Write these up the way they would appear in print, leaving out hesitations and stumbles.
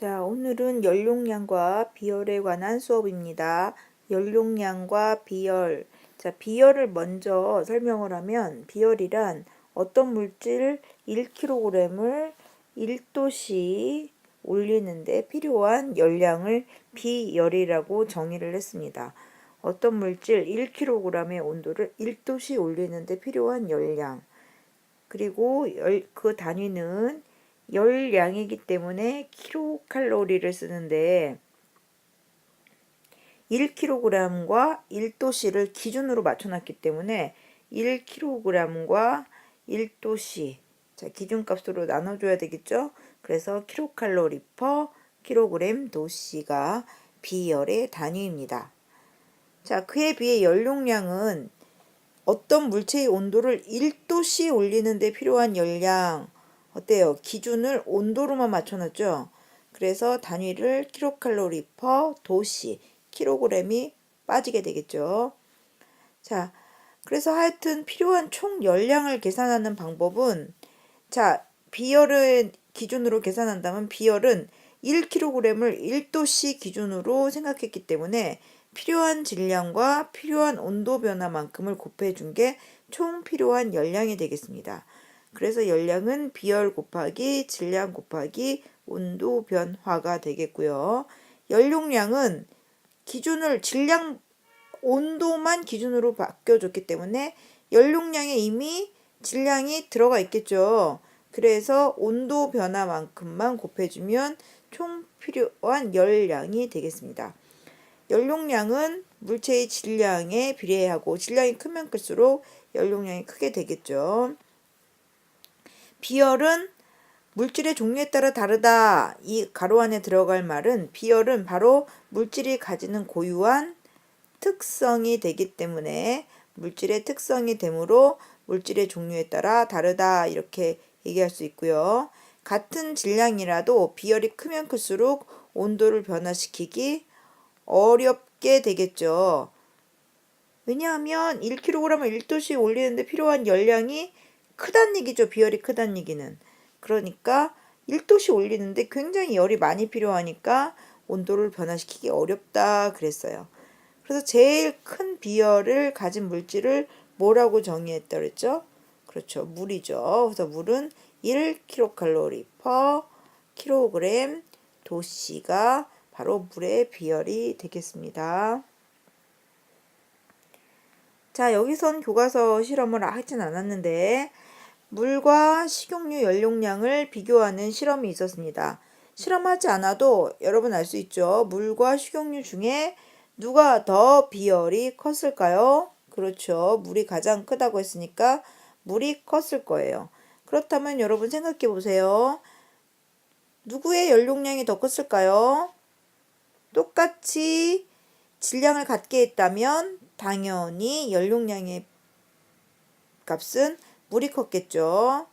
자, 오늘은 연용량과 비열에 관한 수업입니다. 연용량과 비열. 자, 비열을 먼저 설명을 하면 비열이란 어떤 물질 1kg을 1도씩 올리는데 필요한 열량을 비열이라고 정의를 했습니다. 어떤 물질 1kg의 온도를 1도씩 올리는데 필요한 열량. 그리고 그 단위는 열량이기 때문에 킬로칼로리를 쓰는데 1kg과 1도씨를 기준으로 맞춰놨기 때문에 1kg과 1도씨 자, 기준값으로 나눠줘야 되겠죠. 그래서 킬로칼로리 퍼 킬로그램 도씨가 비열의 단위입니다. 자, 그에 비해 연용량은 어떤 물체의 온도를 1도씨 올리는 데 필요한 열량 어때요? 기준을 온도로만 맞춰놨죠? 그래서 단위를 킬로칼로리 퍼 도씨 킬로그램이 빠지게 되겠죠. 자, 그래서 하여튼 필요한 총 열량을 계산하는 방법은 자, 비열을 기준으로 계산한다면 비열은 1kg을 1도씨 기준으로 생각했기 때문에 필요한 질량과 필요한 온도 변화만큼을 곱해준 게 총 필요한 열량이 되겠습니다. 그래서 열량은 비열 곱하기 질량 곱하기 온도 변화가 되겠고요. 연용량은 기준을 질량 온도만 기준으로 바뀌어줬기 때문에 연용량에 이미 질량이 들어가 있겠죠. 그래서 온도 변화만큼만 곱해주면 총 필요한 열량이 되겠습니다. 연용량은 물체의 질량에 비례하고 질량이 크면 클수록 연용량이 크게 되겠죠. 비열은 물질의 종류에 따라 다르다. 이 가로 안에 들어갈 말은 비열은 바로 물질이 가지는 고유한 특성이 되기 때문에 물질의 특성이 되므로 물질의 종류에 따라 다르다 이렇게 얘기할 수 있고요. 같은 질량이라도 비열이 크면 클수록 온도를 변화시키기 어렵게 되겠죠. 왜냐하면 1kg을 1도씩 올리는데 필요한 열량이 크다는 얘기죠. 비열이 크다는 얘기는. 그러니까 1도씩 올리는데 굉장히 열이 많이 필요하니까 온도를 변화시키기 어렵다 그랬어요. 그래서 제일 큰 비열을 가진 물질을 뭐라고 정의했다 그랬죠? 그렇죠. 물이죠. 그래서 물은 1kcal per kg 도씨가 바로 물의 비열이 되겠습니다. 자, 여기선 교과서 실험을 하진 않았는데 물과 식용유 연용량을 비교하는 실험이 있었습니다. 실험하지 않아도 여러분 알 수 있죠. 물과 식용유 중에 누가 더 비열이 컸을까요? 그렇죠. 물이 가장 크다고 했으니까 물이 컸을 거예요. 그렇다면 여러분 생각해 보세요. 누구의 연용량이 더 컸을까요? 똑같이 질량을 갖게 했다면 당연히 연용량의 값은 물이 컸겠죠.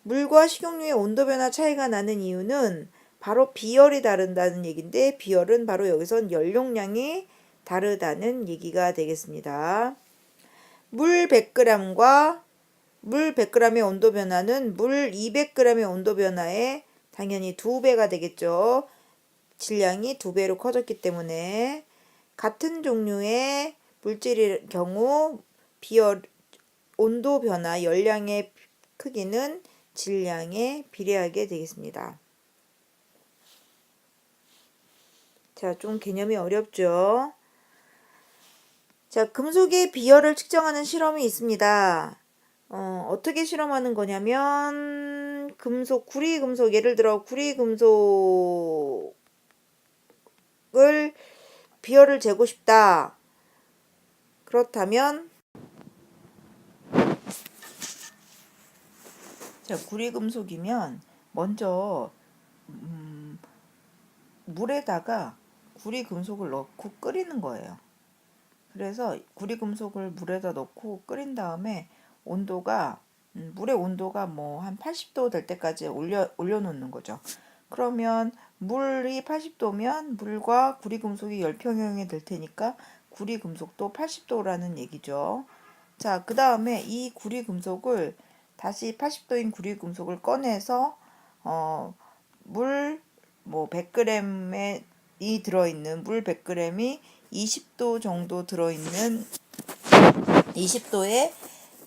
물과 식용유의 온도 변화 차이가 나는 이유는 바로 비열이 다른다는 얘기인데 비열은 바로 여기선 연용량이 다르다는 얘기가 되겠습니다. 물 100g과 물 100g의 온도 변화는 물 200g의 온도 변화에 당연히 2배가 되겠죠. 질량이 2배로 커졌기 때문에 같은 종류의 물질의 경우 비열 온도 변화 열량의 크기는 질량에 비례하게 되겠습니다. 자, 좀 개념이 어렵죠? 자, 금속의 비열을 측정하는 실험이 있습니다. 어떻게 실험하는 거냐면 구리 금속 예를 들어 구리 금속을 비열을 재고 싶다. 그렇다면 자, 구리 금속이면 먼저 물에다가 구리 금속을 넣고 끓이는 거예요. 그래서 구리 금속을 물에다 넣고 끓인 다음에 온도가 물의 온도가 뭐 한 80도 될 때까지 올려놓는 거죠. 그러면 물이 80도면 물과 구리 금속이 열평형이 될 테니까 구리 금속도 80도라는 얘기죠. 자, 그 다음에 이 구리 금속을 다시 80도인 구리 금속을 꺼내서 물 뭐 100g이 들어있는 물 100g이 20도 정도 들어있는 20도의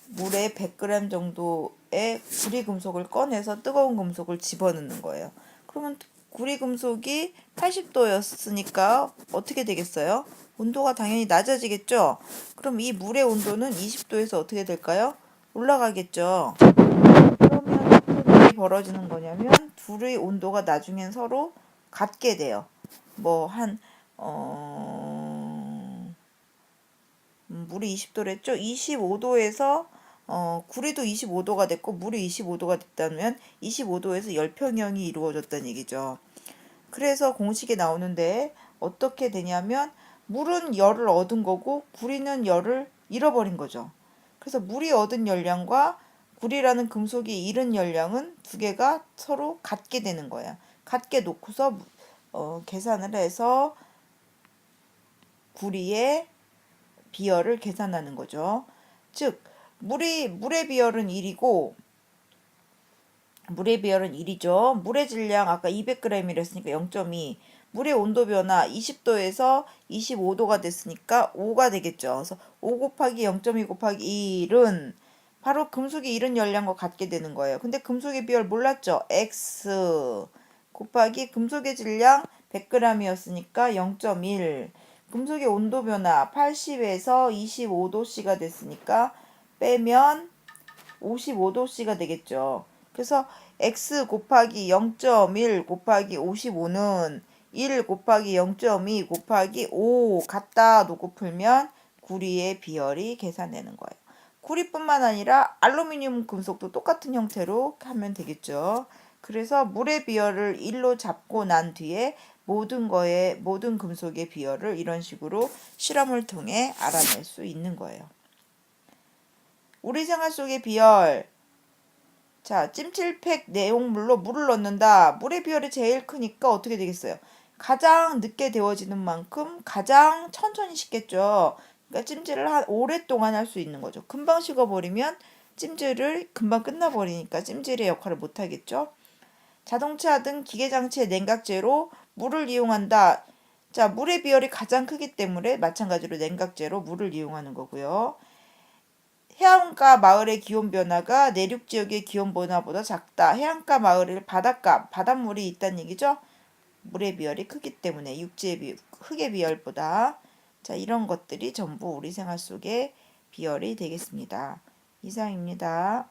물에 100g 정도의 구리금속을 꺼내서 뜨거운 금속을 집어넣는 거예요. 그러면 구리금속이 80도였으니까 어떻게 되겠어요? 온도가 당연히 낮아지겠죠? 그럼 이 물의 온도는 20도에서 어떻게 될까요? 올라가겠죠? 그러면 무슨 일이 벌어지는 거냐면 둘의 온도가 나중엔 서로 같게 돼요. 물이 20도랬죠? 25도에서 구리도 25도가 됐고 물이 25도가 됐다면 25도에서 열평형이 이루어졌다는 얘기죠. 그래서 공식에 나오는데 어떻게 되냐면 물은 열을 얻은 거고 구리는 열을 잃어버린 거죠. 그래서 물이 얻은 열량과 구리라는 금속이 잃은 열량은 두 개가 서로 같게 되는 거예요. 같게 놓고서 계산을 해서 구리의 비열을 계산하는 거죠. 즉 물의 비열은 1이고 물의 비열은 1이죠. 물의 질량 아까 200g이랬으니까 0.2. 물의 온도 변화 20도에서 25도가 됐으니까 5가 되겠죠. 그래서 5 곱하기 0.2 곱하기 1은 바로 금속이 잃은 열량과 같게 되는 거예요. 근데 금속의 비열 몰랐죠? X 곱하기 금속의 질량 100g이었으니까 0.1. 금속의 온도 변화 80에서 25도씨가 됐으니까 빼면 55도씨가 되겠죠. 그래서 x 곱하기 0.1 곱하기 55는 1 곱하기 0.2 곱하기 5 갖다 놓고 풀면 구리의 비열이 계산되는 거예요. 구리뿐만 아니라 알루미늄 금속도 똑같은 형태로 하면 되겠죠. 그래서 물의 비열을 1로 잡고 난 뒤에 모든 금속의 비열을 이런 식으로 실험을 통해 알아낼 수 있는 거예요. 우리 생활 속의 비열. 자, 찜질팩 내용물로 물을 넣는다. 물의 비열이 제일 크니까 어떻게 되겠어요? 가장 늦게 데워지는 만큼 가장 천천히 식겠죠. 그러니까 찜질을 오랫동안 할 수 있는 거죠. 금방 식어버리면 찜질을 금방 끝나버리니까 찜질의 역할을 못하겠죠. 자동차 등 기계장치의 냉각제로 물을 이용한다. 자, 물의 비열이 가장 크기 때문에 마찬가지로 냉각제로 물을 이용하는 거고요. 해안가 마을의 기온 변화가 내륙 지역의 기온 변화보다 작다. 해안가 마을의 바닷물이 있다는 얘기죠. 물의 비열이 크기 때문에 흙의 비열보다. 자, 이런 것들이 전부 우리 생활 속의 비열이 되겠습니다. 이상입니다.